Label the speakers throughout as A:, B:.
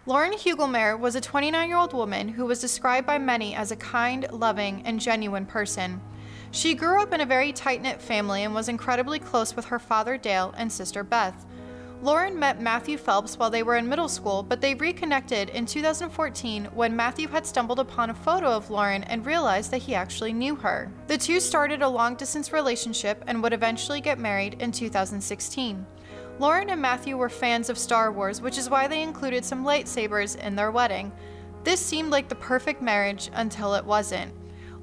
A: Lauren Hugelmeier was a 29-year-old woman who was described by many as a kind, loving, and genuine person. She grew up in a very tight-knit family and was incredibly close with her father Dale and sister Beth. Lauren met Matthew Phelps while they were in middle school, but they reconnected in 2014 when Matthew had stumbled upon a photo of Lauren and realized that he actually knew her. The two started a long-distance relationship and would eventually get married in 2016. Lauren and Matthew were fans of Star Wars, which is why they included some lightsabers in their wedding. This seemed like the perfect marriage until it wasn't.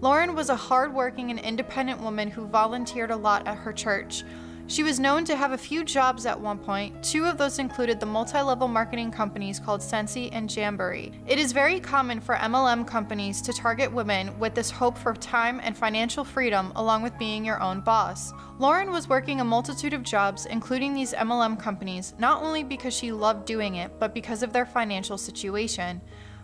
A: Lauren was a hard-working and independent woman who volunteered a lot at her church. She was known to have a few jobs at one point. Two of those included the multi-level marketing companies called Scentsy and Jamboree. It is very common for MLM companies to target women with this hope for time and financial freedom along with being your own boss. Lauren was working a multitude of jobs, including these MLM companies, not only because she loved doing it, but because of their financial situation.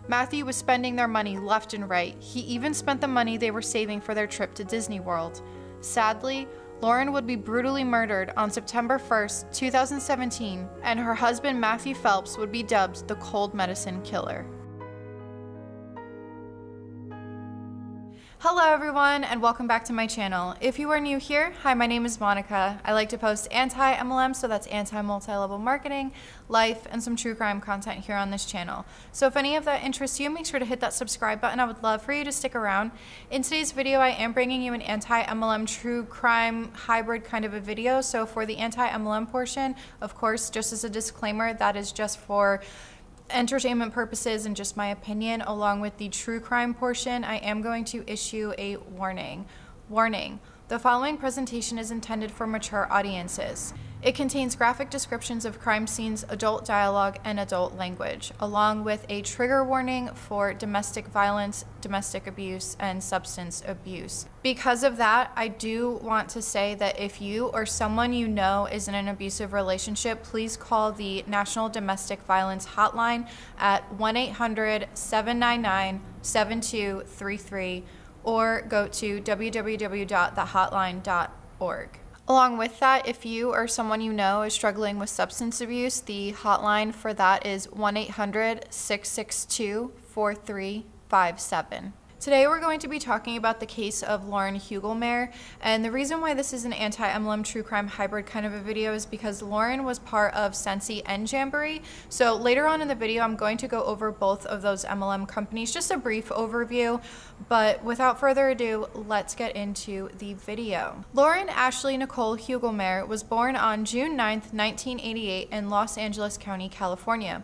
A: Matthew was spending their money left and right. He even spent the money they were saving for their trip to Disney World. Sadly, Lauren would be brutally murdered on September 1st, 2017, and her husband Matthew Phelps would be dubbed the Cold Medicine Killer. Hello everyone, and welcome back to my channel. If you are new here, hi, my name is Monica. I like to post anti-MLM, so that's anti-multi-level marketing, life, and some true crime content here on this channel. So if any of that interests you, make sure to hit that subscribe button. I would love for you to stick around. In today's video, I am bringing you an anti-MLM true crime hybrid kind of a video. So for the anti-MLM portion, of course, just as a disclaimer, that is just for entertainment purposes and just my opinion. Along with the true crime portion, I am going to issue a warning. Warning: the following presentation is intended for mature audiences. It contains graphic descriptions of crime scenes, adult dialogue, and adult language, along with a trigger warning for domestic violence, domestic abuse, and substance abuse. Because of that, I do want to say that if you or someone you know is in an abusive relationship, please call the National Domestic Violence Hotline at 1-800-799-7233 or go to www.thehotline.org. Along with that, if you or someone you know is struggling with substance abuse, the hotline for that is 1-800-662-4357. Today we're going to be talking about the case of Lauren Hugelmeier, and the reason why this is an anti-MLM true crime hybrid kind of a video is because Lauren was part of Scentsy and Jamboree. So later on in the video, I'm going to go over both of those MLM companies, just a brief overview, but without further ado, let's get into the video. Lauren Ashley Nicole Hugelmeier was born on June 9th, 1988 in Los Angeles County, California.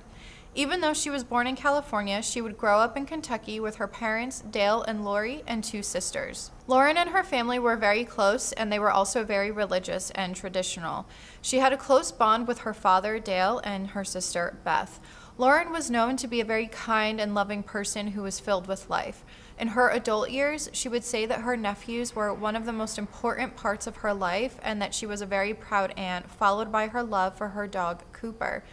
A: Even though she was born in California, she would grow up in Kentucky with her parents, Dale and Lori, and two sisters. Lauren and her family were very close, and they were also very religious and traditional. She had a close bond with her father, Dale, and her sister, Beth. Lauren was known to be a very kind and loving person who was filled with life. In her adult years, she would say that her nephews were one of the most important parts of her life and that she was a very proud aunt, followed by her love for her dog, Cooper.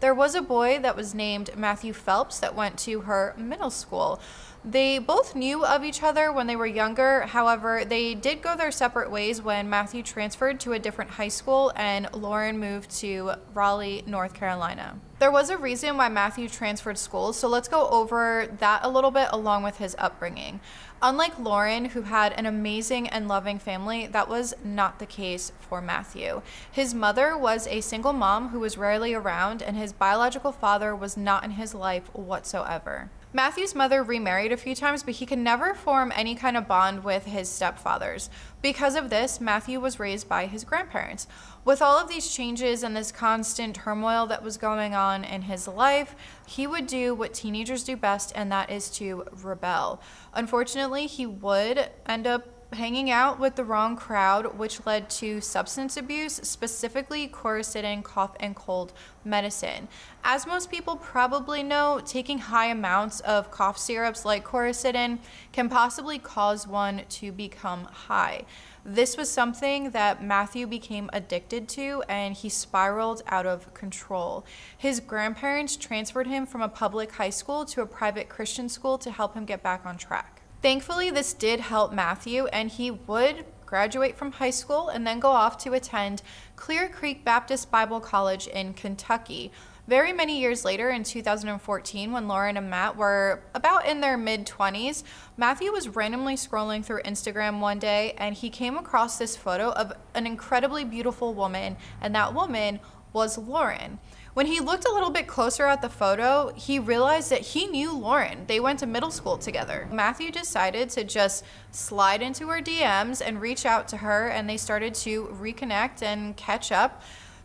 A: There was a boy that was named Matthew Phelps that went to her middle school. They both knew of each other when they were younger. However, they did go their separate ways when Matthew transferred to a different high school and Lauren moved to Raleigh, North Carolina. There was a reason why Matthew transferred schools, so let's go over that a little bit along with his upbringing. Unlike Lauren, who had an amazing and loving family, that was not the case for Matthew. His mother was a single mom who was rarely around, and his biological father was not in his life whatsoever. Matthew's mother remarried a few times, but he could never form any kind of bond with his stepfathers. Because of this, Matthew was raised by his grandparents. With all of these changes and this constant turmoil that was going on in his life, he would do what teenagers do best, and that is to rebel. Unfortunately, he would end up hanging out with the wrong crowd, which led to substance abuse, specifically quercetin cough and cold medicine. As most people probably know, taking high amounts of cough syrups like quercetin can possibly cause one to become high. This was something that Matthew became addicted to, and he spiraled out of control. His grandparents transferred him from a public high school to a private Christian school to help him get back on track. Thankfully, this did help Matthew, and he would graduate from high school and then go off to attend Clear Creek Baptist Bible College in Kentucky. Very many years later, in 2014, when Lauren and Matt were about in their mid-20s, Matthew was randomly scrolling through Instagram one day and he came across this photo of an incredibly beautiful woman, and that woman was Lauren. When he looked a little bit closer at the photo, he realized that he knew Lauren. They went to middle school together. Matthew decided to just slide into her DMs and reach out to her, and they started to reconnect and catch up.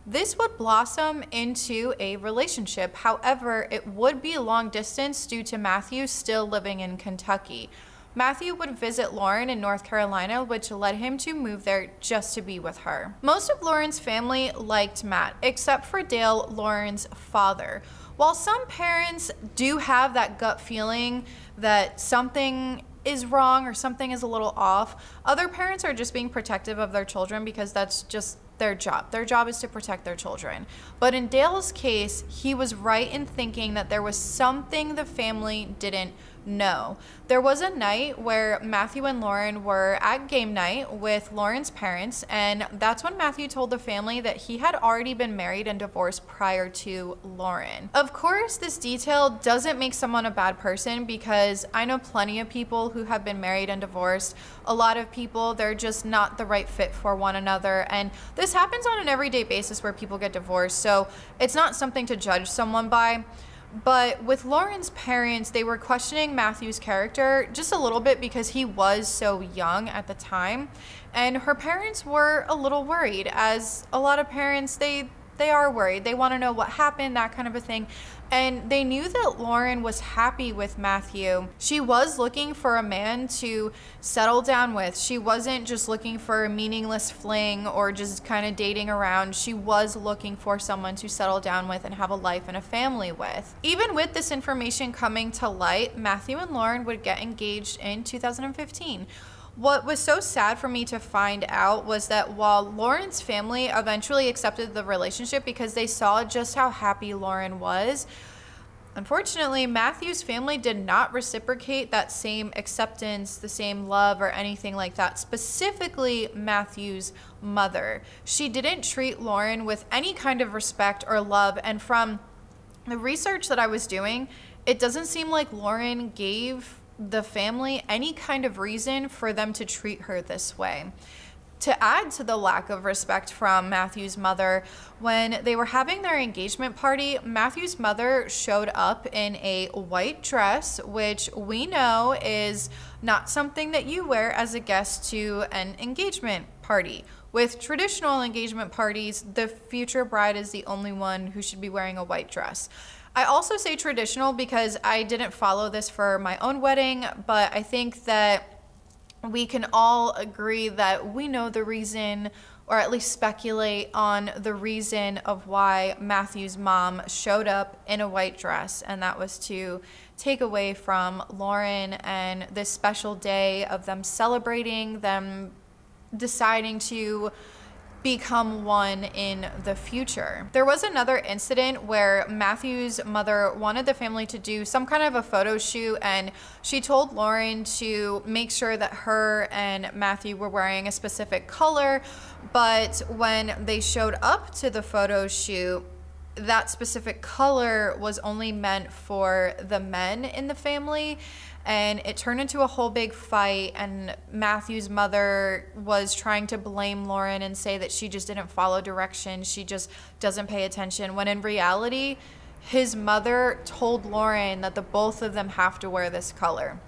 A: This would blossom into a relationship. However, it would be long distance due to Matthew still living in Kentucky. Matthew would visit Lauren in North Carolina, which led him to move there just to be with her. Most of Lauren's family liked Matt, except for Dale, Lauren's father. While some parents do have that gut feeling that something is wrong or something is a little off, other parents are just being protective of their children because that's just their job. Their job is to protect their children. But in Dale's case, he was right in thinking that there was something the family didn't know. There was a night where Matthew and Lauren were at game night with Lauren's parents, and that's when Matthew told the family that he had already been married and divorced prior to Lauren. Of course, this detail doesn't make someone a bad person, because I know plenty of people who have been married and divorced. A lot of people, they're just not the right fit for one another, and this happens on an everyday basis where people get divorced, so it's not something to judge someone by. But with Lauren's parents, they were questioning Matthew's character just a little bit because he was so young at the time. And her parents were a little worried, as a lot of parents, they are worried. They want to know what happened, that kind of a thing. And they knew that Lauren was happy with Matthew. She was looking for a man to settle down with. She wasn't just looking for a meaningless fling or just kind of dating around. She was looking for someone to settle down with and have a life and a family with. Even with this information coming to light, Matthew and Lauren would get engaged in 2015. What was so sad for me to find out was that while Lauren's family eventually accepted the relationship because they saw just how happy Lauren was, unfortunately, Matthew's family did not reciprocate that same acceptance, the same love, or anything like that. Specifically, Matthew's mother. She didn't treat Lauren with any kind of respect or love, and from the research that I was doing, it doesn't seem like Lauren gave the family any kind of reason for them to treat her this way. To add to the lack of respect from Matthew's mother, when they were having their engagement party, Matthew's mother showed up in a white dress, which we know is not something that you wear as a guest to an engagement party. With traditional engagement parties, the future bride is the only one who should be wearing a white dress. I also say traditional because I didn't follow this for my own wedding, but I think that we can all agree that we know the reason, or at least speculate on the reason of why Matthew's mom showed up in a white dress, and that was to take away from Lauren and this special day of them celebrating, them deciding to become one in the future. There was another incident where Matthew's mother wanted the family to do some kind of a photo shoot, and she told Lauren to make sure that her and Matthew were wearing a specific color, but when they showed up to the photo shoot, that specific color was only meant for the men in the family, and it turned into a whole big fight, and Matthew's mother was trying to blame Lauren and say that she just didn't follow directions, she just doesn't pay attention, when in reality, his mother told Lauren that the both of them have to wear this color.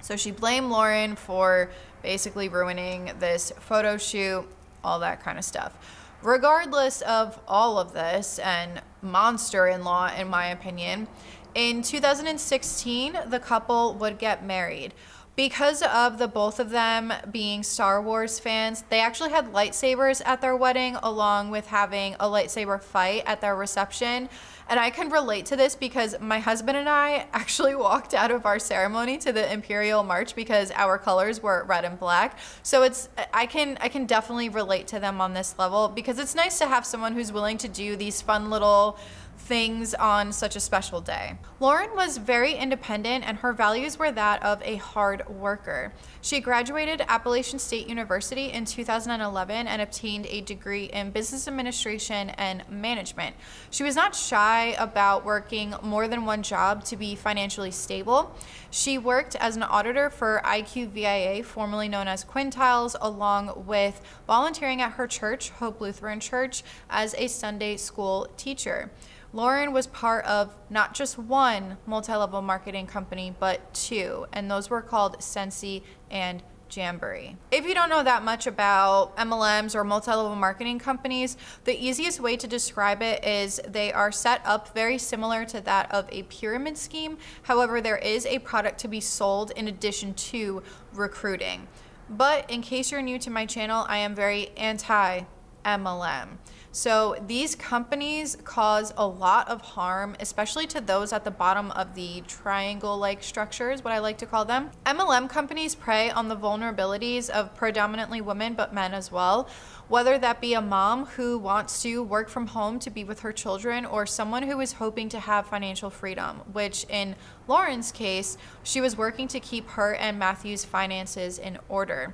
A: So she blamed Lauren for basically ruining this photo shoot, all that kind of stuff. Regardless of all of this, and monster-in-law in my opinion, in 2016, the couple would get married. Because of the both of them being Star Wars fans, they actually had lightsabers at their wedding, along with having a lightsaber fight at their reception. And I can relate to this because my husband and I actually walked out of our ceremony to the Imperial March because our colors were red and black. So I can definitely relate to them on this level, because it's nice to have someone who's willing to do these fun little things on such a special day. Lauren was very independent and her values were that of a hard worker. She graduated Appalachian State University in 2011 and obtained a degree in business administration and management. She was not shy about working more than one job to be financially stable. She worked as an auditor for IQVIA, formerly known as Quintiles, along with volunteering at her church, Hope Lutheran Church, as a Sunday school teacher. Lauren was part of not just one multi-level marketing company, but two, and those were called Scentsy and Jamboree. If you don't know that much about MLMs or multi-level marketing companies, the easiest way to describe it is they are set up very similar to that of a pyramid scheme. However, there is a product to be sold in addition to recruiting. But in case you're new to my channel, I am very anti-MLM. So these companies cause a lot of harm, especially to those at the bottom of the triangle-like structures, what I like to call them. MLM companies prey on the vulnerabilities of predominantly women, but men as well. Whether that be a mom who wants to work from home to be with her children, or someone who is hoping to have financial freedom, which in Lauren's case, she was working to keep her and Matthew's finances in order.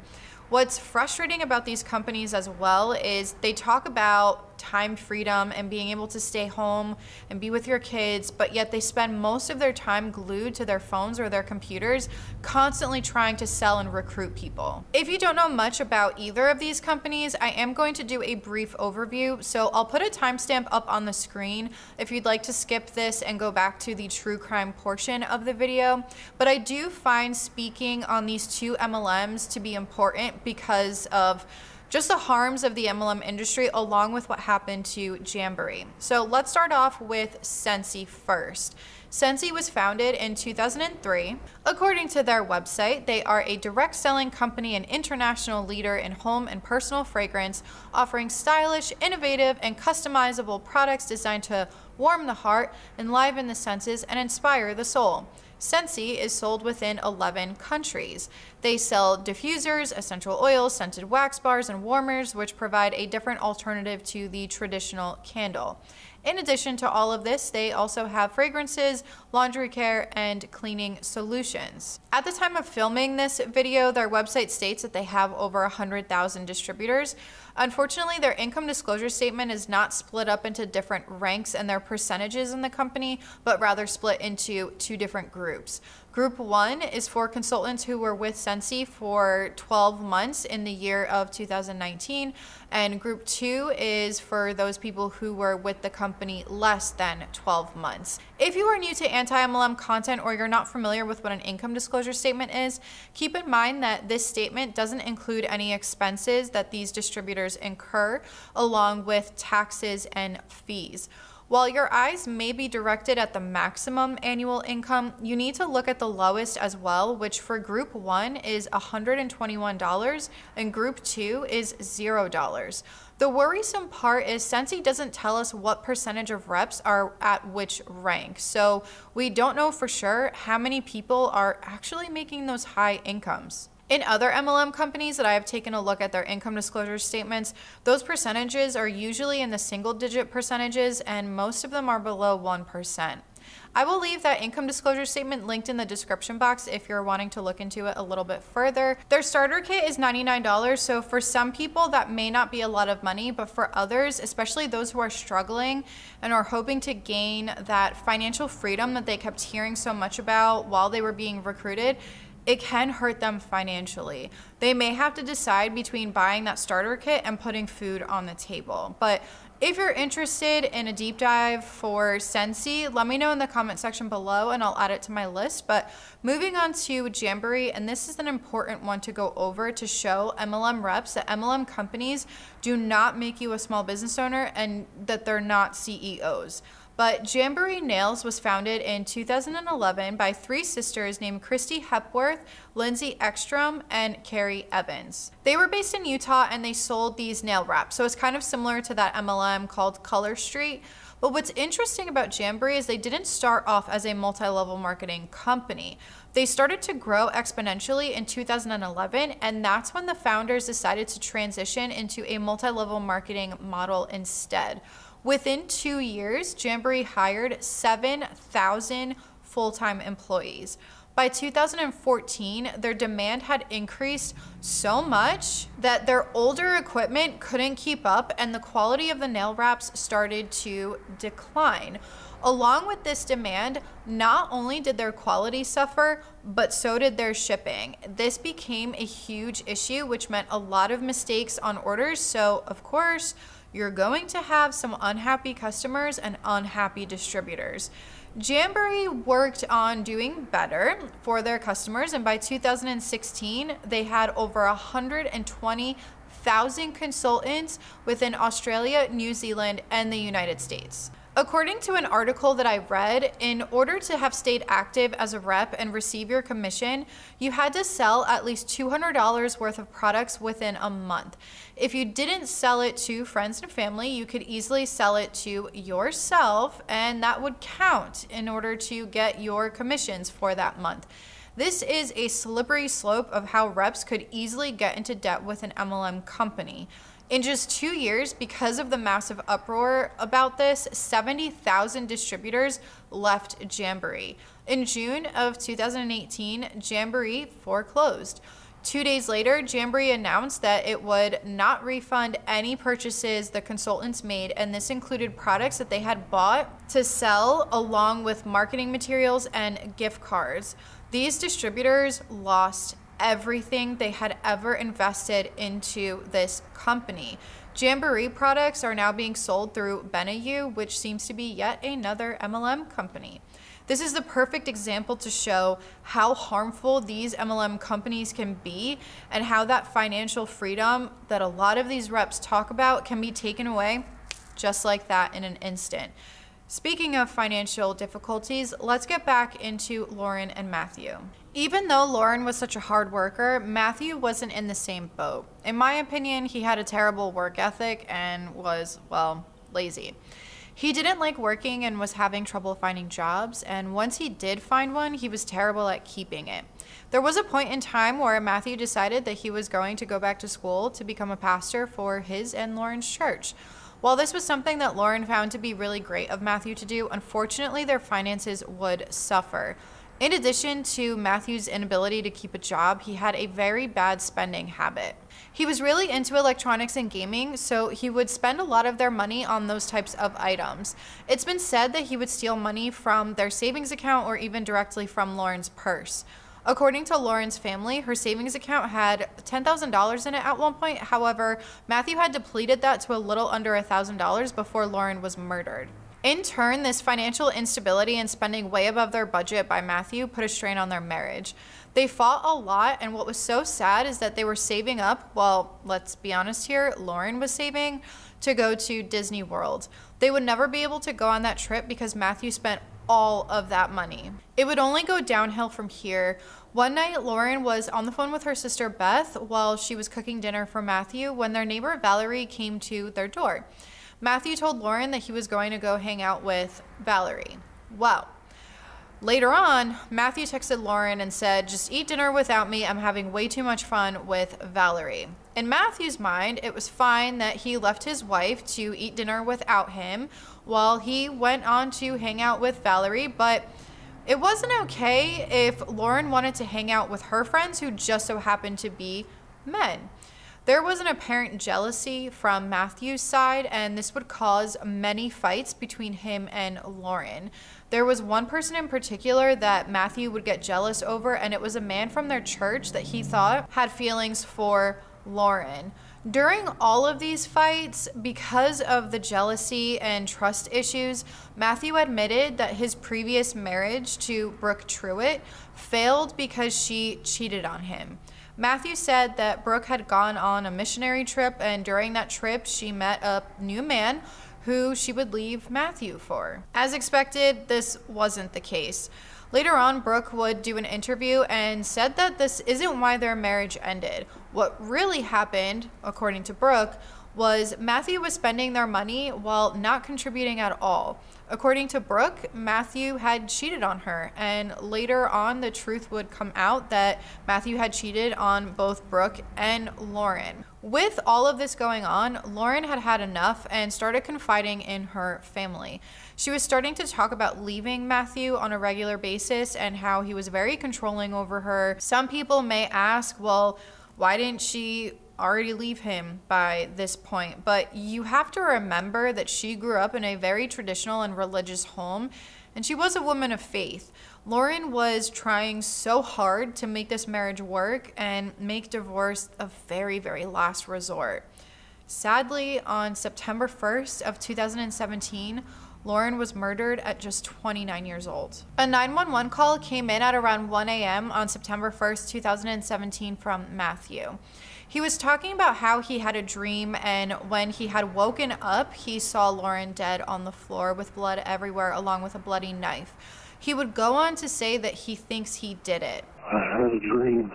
A: What's frustrating about these companies as well is they talk about time freedom and being able to stay home and be with your kids, but yet they spend most of their time glued to their phones or their computers, constantly trying to sell and recruit people. If you don't know much about either of these companies, I am going to do a brief overview, so I'll put a timestamp up on the screen if you'd like to skip this and go back to the true crime portion of the video. But I do find speaking on these two MLMs to be important because of just the harms of the MLM industry, along with what happened to Jamboree. So let's start off with Scentsy first. Scentsy was founded in 2003. According to their website, they are a direct selling company and international leader in home and personal fragrance, offering stylish, innovative, and customizable products designed to warm the heart, enliven the senses, and inspire the soul. Scentsy is sold within 11 countries. They sell diffusers, essential oils, scented wax bars, and warmers, which provide a different alternative to the traditional candle. In addition to all of this, they also have fragrances, laundry care, and cleaning solutions. At the time of filming this video, their website states that they have over 100,000 distributors. Unfortunately, their income disclosure statement is not split up into different ranks and their percentages in the company, but rather split into two different groups. Group 1 is for consultants who were with Scentsy for 12 months in the year of 2019, and Group 2 is for those people who were with the company less than 12 months. If you are new to anti-MLM content or you're not familiar with what an income disclosure statement is, keep in mind that this statement doesn't include any expenses that these distributors incur, along with taxes and fees. While your eyes may be directed at the maximum annual income, you need to look at the lowest as well, which for Group 1 is $121 and Group 2 is $0. The worrisome part is Scentsy doesn't tell us what percentage of reps are at which rank, so we don't know for sure how many people are actually making those high incomes. In other MLM companies that I have taken a look at their income disclosure statements, those percentages are usually in the single-digit percentages, and most of them are below 1%. I will leave that income disclosure statement linked in the description box if you're wanting to look into it a little bit further. Their starter kit is $99, so for some people that may not be a lot of money, but for others, especially those who are struggling and are hoping to gain that financial freedom that they kept hearing so much about while they were being recruited, it can hurt them financially. They may have to decide between buying that starter kit and putting food on the table. But if you're interested in a deep dive for Scentsy, let me know in the comment section below and I'll add it to my list. But moving on to Jamboree, and this is an important one to go over to show MLM reps that MLM companies do not make you a small business owner and that they're not CEOs. But Jamboree Nails was founded in 2011 by three sisters named Christy Hepworth, Lindsay Ekstrom, and Carrie Evans. They were based in Utah and they sold these nail wraps. So it's kind of similar to that MLM called Color Street. But what's interesting about Jamboree is they didn't start off as a multi-level marketing company. They started to grow exponentially in 2011, and that's when the founders decided to transition into a multi-level marketing model instead. Within 2 years, Jamboree hired 7,000 full-time employees. By 2014, their demand had increased so much that their older equipment couldn't keep up and the quality of the nail wraps started to decline. Along with this demand, not only did their quality suffer, but so did their shipping. This became a huge issue, which meant a lot of mistakes on orders. So, of course, you're going to have some unhappy customers and unhappy distributors. Jamboree worked on doing better for their customers, and by 2016, they had over 120,000 consultants within Australia, New Zealand, and the United States. According to an article that I read, in order to have stayed active as a rep and receive your commission, you had to sell at least $200 worth of products within a month. If you didn't sell it to friends and family, you could easily sell it to yourself, and that would count in order to get your commissions for that month. This is a slippery slope of how reps could easily get into debt with an MLM company. In just 2 years, because of the massive uproar about this, 70,000 distributors left Jamboree. In June of 2018, Jamboree foreclosed. 2 days later, Jamboree announced that it would not refund any purchases the consultants made, and this included products that they had bought to sell along with marketing materials and gift cards. These distributors lost everything they had ever invested into this company. Jamboree products are now being sold through Benayu, which seems to be yet another MLM company. This is the perfect example to show how harmful these MLM companies can be and how that financial freedom that a lot of these reps talk about can be taken away just like that in an instant. Speaking of financial difficulties, let's get back into Lauren and Matthew. Even though Lauren was such a hard worker, Matthew wasn't in the same boat. In my opinion, he had a terrible work ethic and was, well, lazy. He didn't like working and was having trouble finding jobs, and once he did find one, he was terrible at keeping it. There was a point in time where Matthew decided that he was going to go back to school to become a pastor for his and Lauren's church. While this was something that Lauren found to be really great of Matthew to do, unfortunately their finances would suffer. In addition to Matthew's inability to keep a job, he had a very bad spending habit. He was really into electronics and gaming, so he would spend a lot of their money on those types of items. It's been said that he would steal money from their savings account or even directly from Lauren's purse. According to Lauren's family, her savings account had $10,000 in it at one point. However, Matthew had depleted that to a little under $1,000 before Lauren was murdered. In turn, this financial instability and spending way above their budget by Matthew put a strain on their marriage. They fought a lot, and what was so sad is that they were saving up, well, let's be honest here, Lauren was saving to go to Disney World. They would never be able to go on that trip because Matthew spent all of that money. It would only go downhill from here. One night, Lauren was on the phone with her sister Beth while she was cooking dinner for Matthew when their neighbor Valerie came to their door. Matthew told Lauren that he was going to go hang out with Valerie. Well, later on, Matthew texted Lauren and said, "Just eat dinner without me. I'm having way too much fun with Valerie." In Matthew's mind, it was fine that he left his wife to eat dinner without him while he went on to hang out with Valerie, but it wasn't okay if Lauren wanted to hang out with her friends who just so happened to be men. There was an apparent jealousy from Matthew's side, and this would cause many fights between him and Lauren. There was one person in particular that Matthew would get jealous over, and it was a man from their church that he thought had feelings for Lauren. During all of these fights, because of the jealousy and trust issues, Matthew admitted that his previous marriage to Brooke Truitt failed because she cheated on him. Matthew said that Brooke had gone on a missionary trip, and during that trip, she met a new man who she would leave Matthew for. As expected, this wasn't the case. Later on, Brooke would do an interview and said that this isn't why their marriage ended. What really happened, according to Brooke, was Matthew was spending their money while not contributing at all. According to Brooke, Matthew had cheated on her, and later on the truth would come out that Matthew had cheated on both Brooke and Lauren. With all of this going on, Lauren had had enough and started confiding in her family. She was starting to talk about leaving Matthew on a regular basis and how he was very controlling over her. Some people may ask, well, why didn't she already leave him by this point? But you have to remember that she grew up in a very traditional and religious home, and she was a woman of faith. Lauren was trying so hard to make this marriage work and make divorce a very, very last resort. Sadly, on September 1st of 2017, Lauren was murdered at just 29 years old. A 911 call came in at around 1 a.m. on September 1st, 2017 from Matthew. He was talking about how he had a dream, and when he had woken up, he saw Lauren dead on the floor with blood everywhere along with a bloody knife. He would go on to say that he thinks he did it.
B: I had a dream,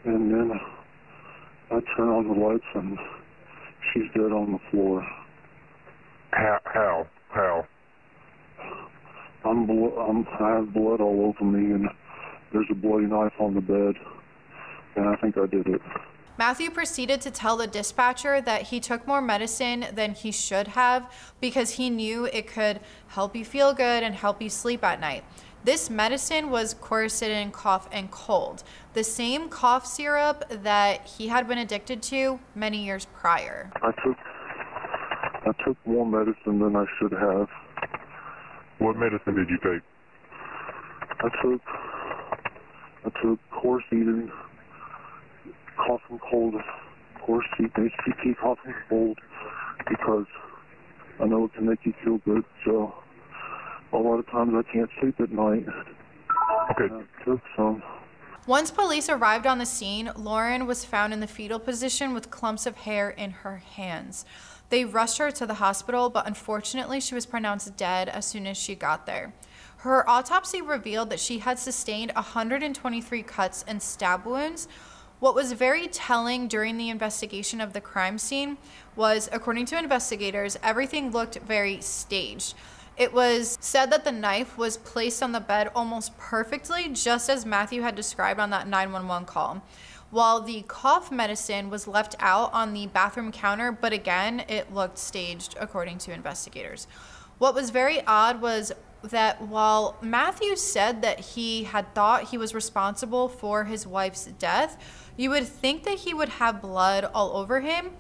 B: and then I turn on the lights and she's dead on the floor.
C: How?
B: I have blood all over me, and there's a bloody knife on the bed, and I think I did it.
A: Matthew proceeded to tell the dispatcher that he took more medicine than he should have because he knew it could help you feel good and help you sleep at night. This medicine was quercetin cough and cold, the same cough syrup that he had been addicted to many years prior.
B: I took more medicine than I should have.
C: What medicine did you take?
B: I took quercetin cough and cold, quercetin HCP cough and cold, because I know it can make you feel good. So a lot of times I can't sleep at night.
C: Okay.
B: I took some.
A: Once police arrived on the scene, Lauren was found in the fetal position with clumps of hair in her hands. They rushed her to the hospital, but unfortunately she was pronounced dead as soon as she got there. Her autopsy revealed that she had sustained 123 cuts and stab wounds. What was very telling during the investigation of the crime scene was, according to investigators, everything looked very staged. It was said that the knife was placed on the bed almost perfectly, just as Matthew had described on that 911 call, while the cough medicine was left out on the bathroom counter, but again, it looked staged according to investigators. What was very odd was that while Matthew said that he had thought he was responsible for his wife's death, you would think that he would have blood all over him,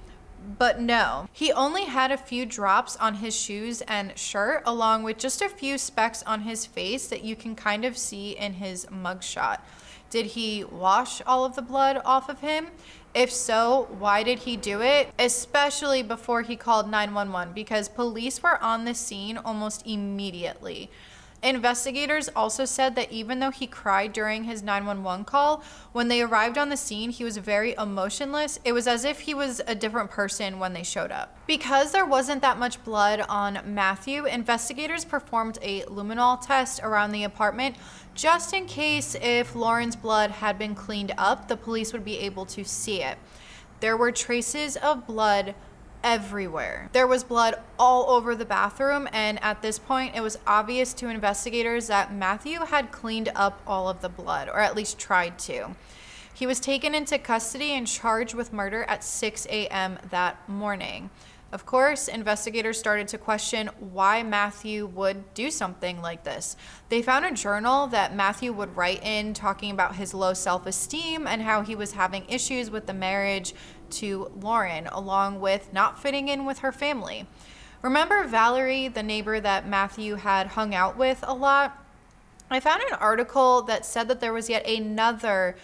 A: but no. He only had a few drops on his shoes and shirt, along with just a few specks on his face that you can kind of see in his mugshot. Did he wash all of the blood off of him? If so, why did he do it? Especially before he called 911, because police were on the scene almost immediately. Investigators also said that even though he cried during his 911 call, when they arrived on the scene, he was very emotionless. It was as if he was a different person when they showed up. Because there wasn't that much blood on Matthew, investigators performed a luminol test around the apartment just in case if Lauren's blood had been cleaned up, the police would be able to see it. There were traces of blood everywhere. There was blood all over the bathroom, and at this point it was obvious to investigators that Matthew had cleaned up all of the blood, or at least tried to. He was taken into custody and charged with murder at 6 a.m. that morning. Of course, investigators started to question why Matthew would do something like this. They found a journal that Matthew would write in talking about his low self-esteem and how he was having issues with the marriage to Lauren, along with not fitting in with her family. Remember Valerie, the neighbor that Matthew had hung out with a lot? I found an article that said that there was yet another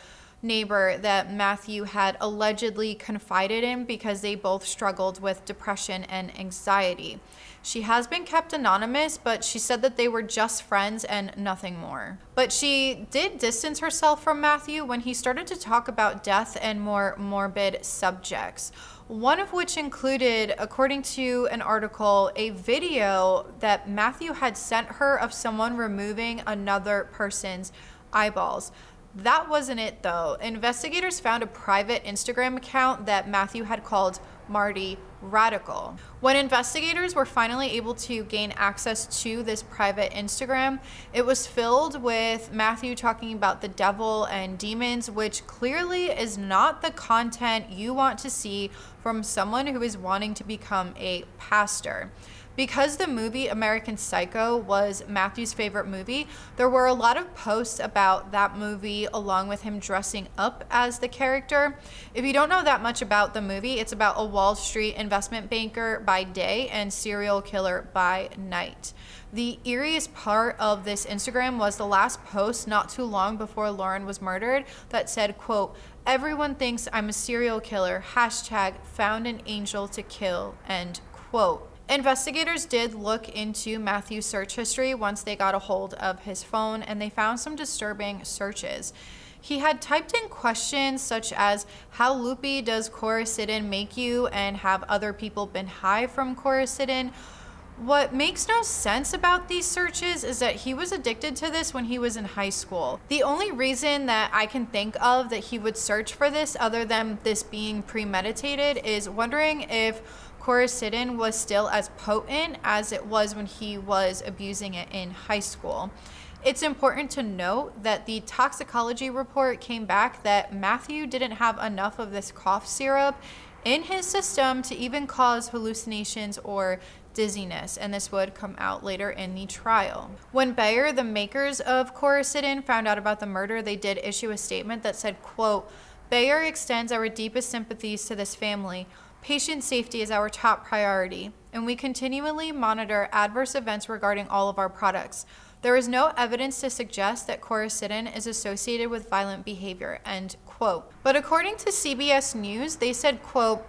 A: neighbor that Matthew had allegedly confided in because they both struggled with depression and anxiety. She has been kept anonymous, but she said that they were just friends and nothing more. But she did distance herself from Matthew when he started to talk about death and more morbid subjects. One of which included, according to an article, a video that Matthew had sent her of someone removing another person's eyeballs. That wasn't it though. Investigators found a private Instagram account that Matthew had called Marty Radical. When investigators were finally able to gain access to this private Instagram, it was filled with Matthew talking about the devil and demons, which clearly is not the content you want to see from someone who is wanting to become a pastor. Because the movie American Psycho was Matthew's favorite movie, there were a lot of posts about that movie along with him dressing up as the character. If you don't know that much about the movie, it's about a Wall Street investment banker by day and serial killer by night. The eeriest part of this Instagram was the last post not too long before Lauren was murdered that said, quote, "Everyone thinks I'm a serial killer, hashtag found an angel to kill," end quote. Investigators did look into Matthew's search history once they got a hold of his phone, and they found some disturbing searches. He had typed in questions such as, how loopy does Coricidin make you, and have other people been high from Coricidin? What makes no sense about these searches is that he was addicted to this when he was in high school. The only reason that I can think of that he would search for this, other than this being premeditated, is wondering if Coricidin was still as potent as it was when he was abusing it in high school. It's important to note that the toxicology report came back that Matthew didn't have enough of this cough syrup in his system to even cause hallucinations or dizziness, and this would come out later in the trial. When Bayer, the makers of Coricidin, found out about the murder, they did issue a statement that said, quote, "Bayer extends our deepest sympathies to this family. Patient safety is our top priority, and we continually monitor adverse events regarding all of our products. There is no evidence to suggest that Coricidin is associated with violent behavior," end quote. But according to CBS News, they said, quote,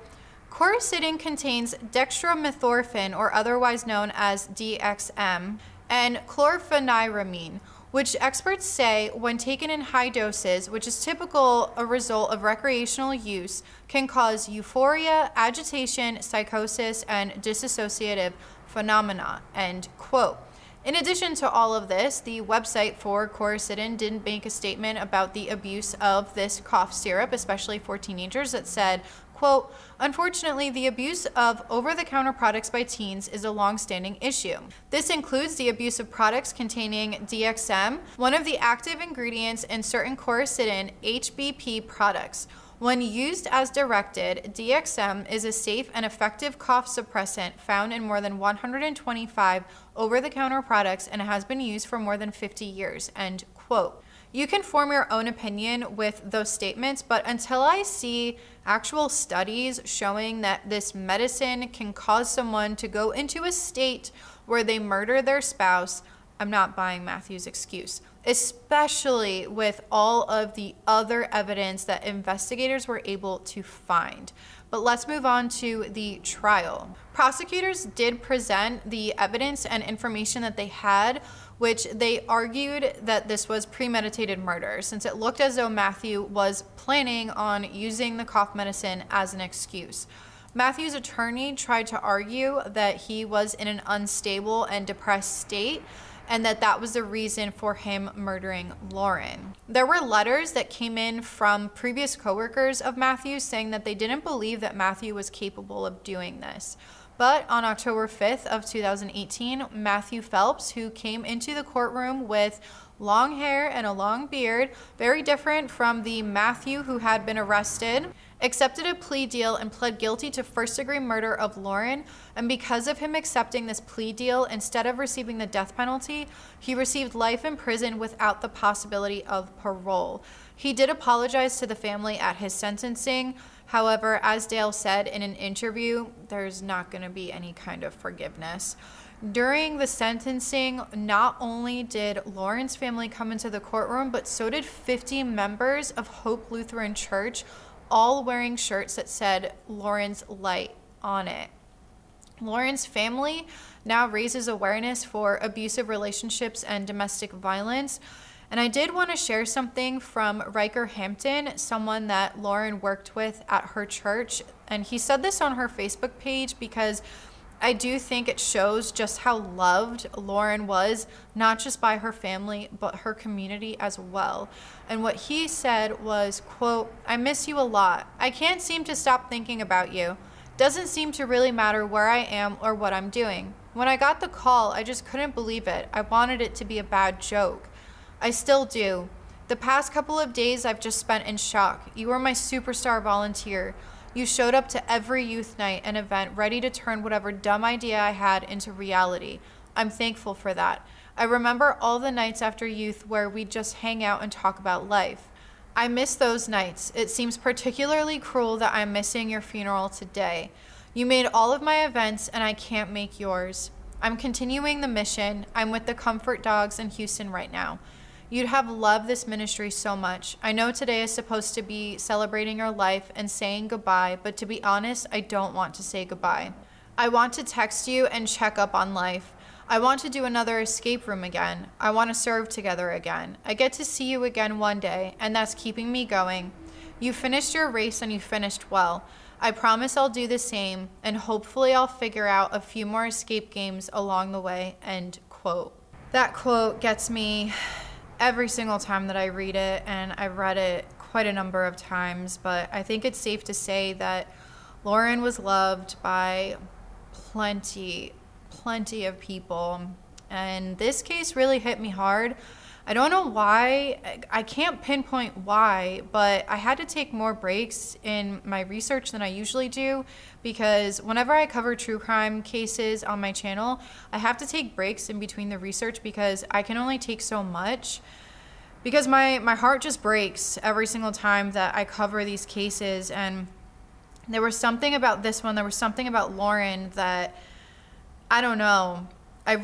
A: "Coricidin contains dextromethorphan, or otherwise known as DXM, and chlorpheniramine, which experts say, when taken in high doses, which is typical a result of recreational use, can cause euphoria, agitation, psychosis, and dissociative phenomena," end quote. In addition to all of this, the website for Coricidin didn't make a statement about the abuse of this cough syrup, especially for teenagers, that said, quote, "Unfortunately, the abuse of over-the-counter products by teens is a long-standing issue. This includes the abuse of products containing DXM, one of the active ingredients in certain Coricidin HBP products. When used as directed, DXM is a safe and effective cough suppressant found in more than 125 over-the-counter products and has been used for more than 50 years, end quote. You can form your own opinion with those statements, but until I see actual studies showing that this medicine can cause someone to go into a state where they murder their spouse, I'm not buying Matthew's excuse, especially with all of the other evidence that investigators were able to find. But let's move on to the trial. Prosecutors did present the evidence and information that they had, which they argued that this was premeditated murder, since it looked as though Matthew was planning on using the cough medicine as an excuse. Matthew's attorney tried to argue that he was in an unstable and depressed state, and that was the reason for him murdering Lauren. There were letters that came in from previous coworkers of Matthew saying that they didn't believe that Matthew was capable of doing this. But on October 5th of 2018, Matthew Phelps, who came into the courtroom with long hair and a long beard, very different from the Matthew who had been arrested, accepted a plea deal and pled guilty to first-degree murder of Lauren. And because of him accepting this plea deal, instead of receiving the death penalty, he received life in prison without the possibility of parole. He did apologize to the family at his sentencing. However, as Dale said in an interview, there's not going to be any kind of forgiveness. During the sentencing, not only did Lauren's family come into the courtroom, but so did 50 members of Hope Lutheran Church, all wearing shirts that said Lauren's Light on it. Lauren's family now raises awareness for abusive relationships and domestic violence. And I did want to share something from Riker Hampton, someone that Lauren worked with at her church. And he said this on her Facebook page because I do think it shows just how loved Lauren was, not just by her family, but her community as well. And what he said was, quote, "I miss you a lot. I can't seem to stop thinking about you. Doesn't seem to really matter where I am or what I'm doing. When I got the call, I just couldn't believe it. I wanted it to be a bad joke. I still do. The past couple of days I've just spent in shock. You were my superstar volunteer. You showed up to every youth night and event ready to turn whatever dumb idea I had into reality. I'm thankful for that. I remember all the nights after youth where we'd just hang out and talk about life. I miss those nights. It seems particularly cruel that I'm missing your funeral today. You made all of my events and I can't make yours. I'm continuing the mission. I'm with the Comfort Dogs in Houston right now. You'd have loved this ministry so much. I know today is supposed to be celebrating your life and saying goodbye, but to be honest, I don't want to say goodbye. I want to text you and check up on life. I want to do another escape room again. I want to serve together again. I get to see you again one day, and that's keeping me going. You finished your race and you finished well. I promise I'll do the same, and hopefully I'll figure out a few more escape games along the way, end quote. That quote gets me every single time that I read it, and I've read it quite a number of times, but I think it's safe to say that Lauren was loved by plenty of people, and this case really hit me hard. I don't know why, I can't pinpoint why, but I had to take more breaks in my research than I usually do, because whenever I cover true crime cases on my channel, I have to take breaks in between the research because I can only take so much, because my heart just breaks every single time that I cover these cases. And there was something about this one, there was something about Lauren that I don't know. I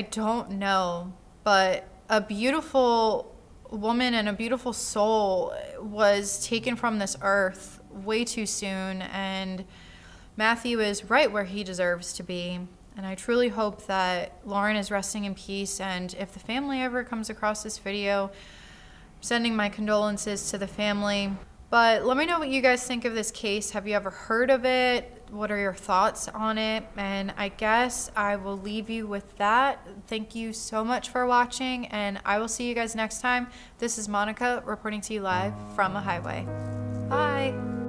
A: don't know, but a beautiful woman and a beautiful soul was taken from this earth way too soon, and Matthew is right where he deserves to be. And I truly hope that Lauren is resting in peace, and if the family ever comes across this video, I'm sending my condolences to the family. But let me know what you guys think of this case. Have you ever heard of it? What are your thoughts on it? And I guess I will leave you with that. Thank you so much for watching, and I will see you guys next time. This is Monica reporting to you live from a highway. Bye.